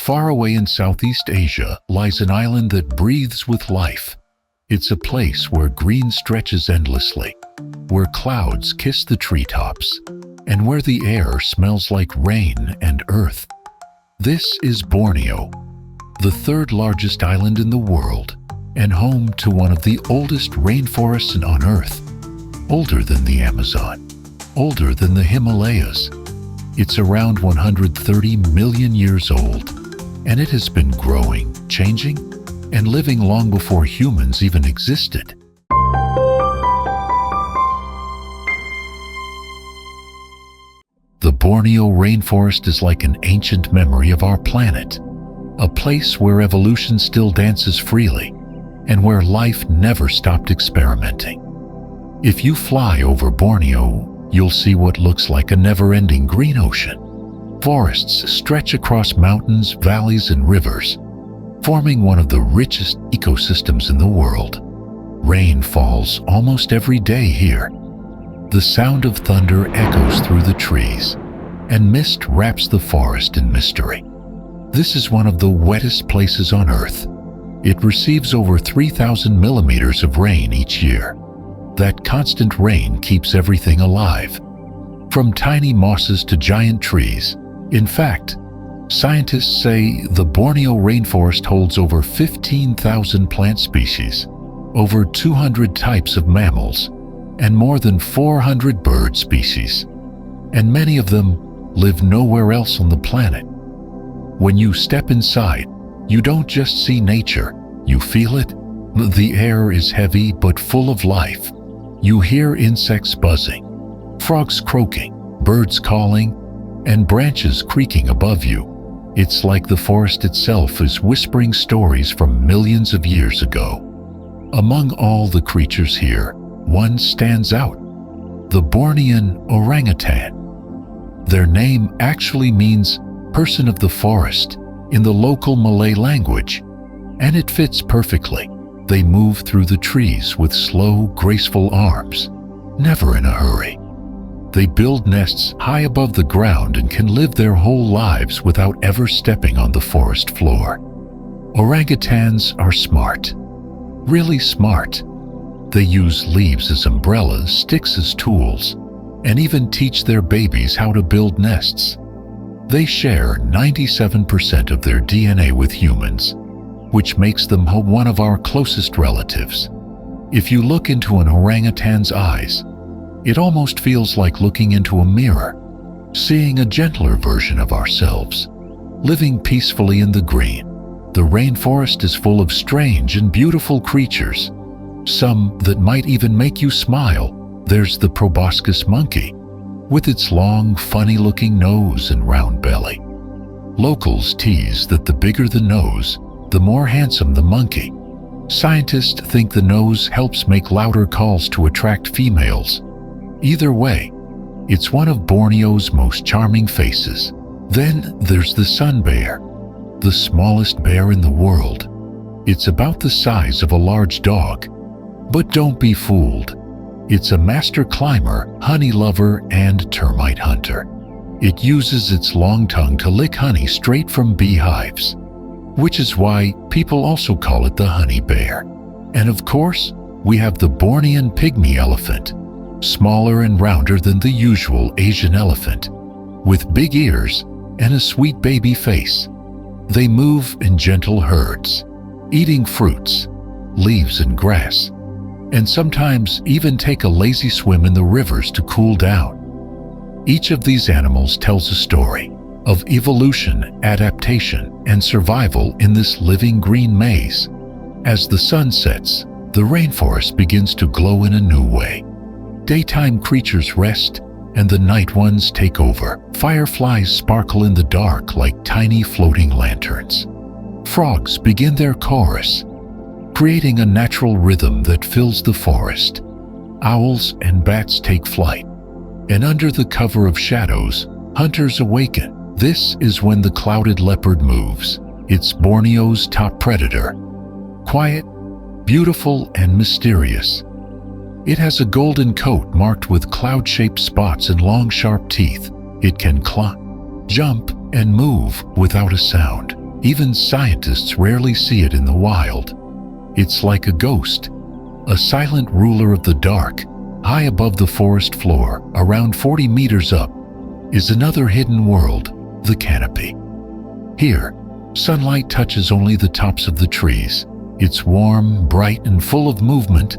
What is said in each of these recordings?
Far away in Southeast Asia lies an island that breathes with life. It's a place where green stretches endlessly, where clouds kiss the treetops, and where the air smells like rain and earth. This is Borneo, the third largest island in the world and home to one of the oldest rainforests on Earth. Older than the Amazon, older than the Himalayas. It's around 130 million years old, and it has been growing, changing, and living long before humans even existed. The Borneo Rainforest is like an ancient memory of our planet, a place where evolution still dances freely and where life never stopped experimenting. If you fly over Borneo, you'll see what looks like a never-ending green ocean. Forests stretch across mountains, valleys, and rivers, forming one of the richest ecosystems in the world. Rain falls almost every day here. The sound of thunder echoes through the trees, and mist wraps the forest in mystery. This is one of the wettest places on Earth. It receives over 3,000 millimeters of rain each year. That constant rain keeps everything alive, from tiny mosses to giant trees. In fact, scientists say the Borneo Rainforest holds over 15,000 plant species, over 200 types of mammals, and more than 400 bird species. And many of them live nowhere else on the planet. When you step inside, you don't just see nature, you feel it. The air is heavy but full of life. You hear insects buzzing, frogs croaking, birds calling, and branches creaking above you. It's like the forest itself is whispering stories from millions of years ago. Among all the creatures here, one stands out: the Bornean orangutan. Their name actually means person of the forest in the local Malay language, and it fits perfectly. They move through the trees with slow, graceful arms, never in a hurry. They build nests high above the ground and can live their whole lives without ever stepping on the forest floor. Orangutans are smart, really smart. They use leaves as umbrellas, sticks as tools, and even teach their babies how to build nests. They share 97% of their DNA with humans, which makes them one of our closest relatives. If you look into an orangutan's eyes, it almost feels like looking into a mirror, seeing a gentler version of ourselves, living peacefully in the green. The rainforest is full of strange and beautiful creatures, some that might even make you smile. There's the proboscis monkey, with its long, funny-looking nose and round belly. Locals tease that the bigger the nose, the more handsome the monkey. Scientists think the nose helps make louder calls to attract females. Either way, it's one of Borneo's most charming faces. Then there's the sun bear, the smallest bear in the world. It's about the size of a large dog. But don't be fooled. It's a master climber, honey lover, and termite hunter. It uses its long tongue to lick honey straight from beehives, which is why people also call it the honey bear. And of course, we have the Bornean pygmy elephant, smaller and rounder than the usual Asian elephant, with big ears and a sweet baby face. They move in gentle herds, eating fruits, leaves, and grass, and sometimes even take a lazy swim in the rivers to cool down. Each of these animals tells a story of evolution, adaptation, and survival in this living green maze. As the sun sets, the rainforest begins to glow in a new way. Daytime creatures rest, and the night ones take over. Fireflies sparkle in the dark like tiny floating lanterns. Frogs begin their chorus, creating a natural rhythm that fills the forest. Owls and bats take flight, and under the cover of shadows, hunters awaken. This is when the clouded leopard moves. It's Borneo's top predator. Quiet, beautiful, and mysterious. It has a golden coat marked with cloud-shaped spots and long, sharp teeth. It can climb, jump, and move without a sound. Even scientists rarely see it in the wild. It's like a ghost, a silent ruler of the dark. High above the forest floor, around 40 meters up, is another hidden world, the canopy. Here, sunlight touches only the tops of the trees. It's warm, bright, and full of movement.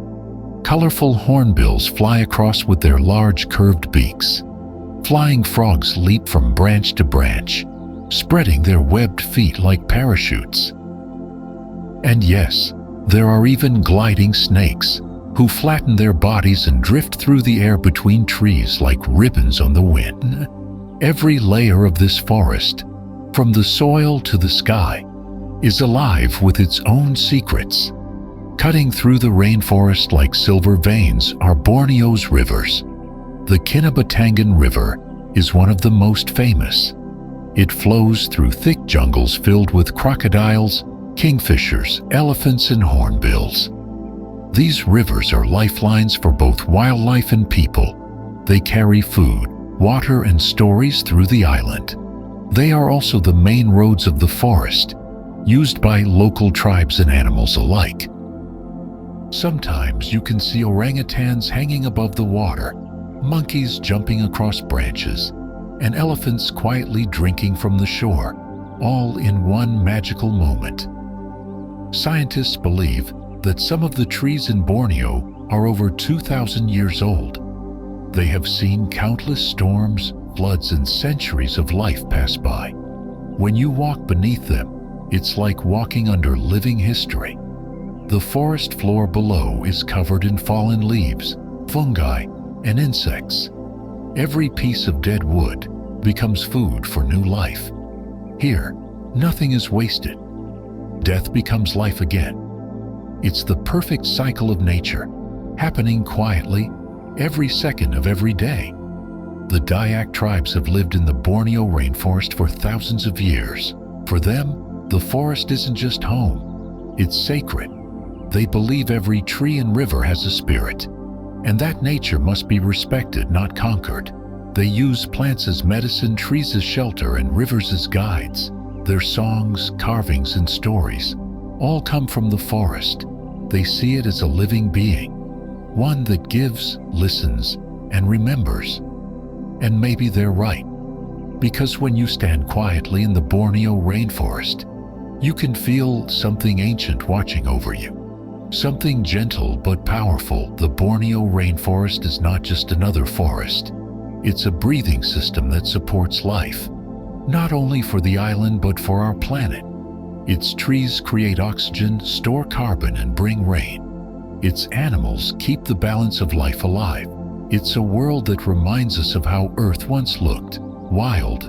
Colorful hornbills fly across with their large curved beaks. Flying frogs leap from branch to branch, spreading their webbed feet like parachutes. And yes, there are even gliding snakes, who flatten their bodies and drift through the air between trees like ribbons on the wind. Every layer of this forest, from the soil to the sky, is alive with its own secrets. Cutting through the rainforest like silver veins are Borneo's rivers. The Kinabatangan River is one of the most famous. It flows through thick jungles filled with crocodiles, kingfishers, elephants, and hornbills. These rivers are lifelines for both wildlife and people. They carry food, water, and stories through the island. They are also the main roads of the forest, used by local tribes and animals alike. Sometimes you can see orangutans hanging above the water, monkeys jumping across branches, and elephants quietly drinking from the shore, all in one magical moment. Scientists believe that some of the trees in Borneo are over 2,000 years old. They have seen countless storms, floods, and centuries of life pass by. When you walk beneath them, it's like walking under living history. The forest floor below is covered in fallen leaves, fungi, and insects. Every piece of dead wood becomes food for new life. Here, nothing is wasted. Death becomes life again. It's the perfect cycle of nature, happening quietly every second of every day. The Dayak tribes have lived in the Borneo Rainforest for thousands of years. For them, the forest isn't just home, it's sacred. They believe every tree and river has a spirit, and that nature must be respected, not conquered. They use plants as medicine, trees as shelter, and rivers as guides. Their songs, carvings, and stories all come from the forest. They see it as a living being, one that gives, listens, and remembers. And maybe they're right, because when you stand quietly in the Borneo Rainforest, you can feel something ancient watching over you. Something gentle but powerful. The Borneo Rainforest is not just another forest. It's a breathing system that supports life, not only for the island but for our planet. Its trees create oxygen, store carbon, and bring rain. Its animals keep the balance of life alive. It's a world that reminds us of how Earth once looked: wild,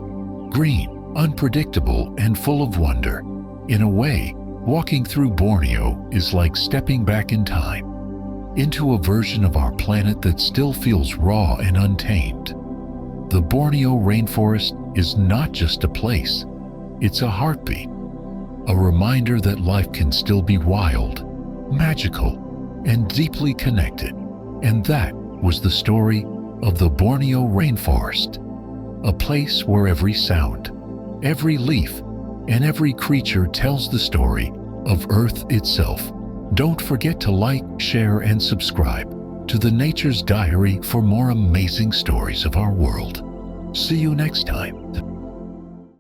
green, unpredictable, and full of wonder. In a way, walking through Borneo is like stepping back in time, into a version of our planet that still feels raw and untamed. The Borneo Rainforest is not just a place, it's a heartbeat, a reminder that life can still be wild, magical, and deeply connected. And that was the story of the Borneo Rainforest, a place where every sound, every leaf, and every creature tells the story of Earth itself. Don't forget to like, share, and subscribe to the Nature's Diary for more amazing stories of our world. See you next time.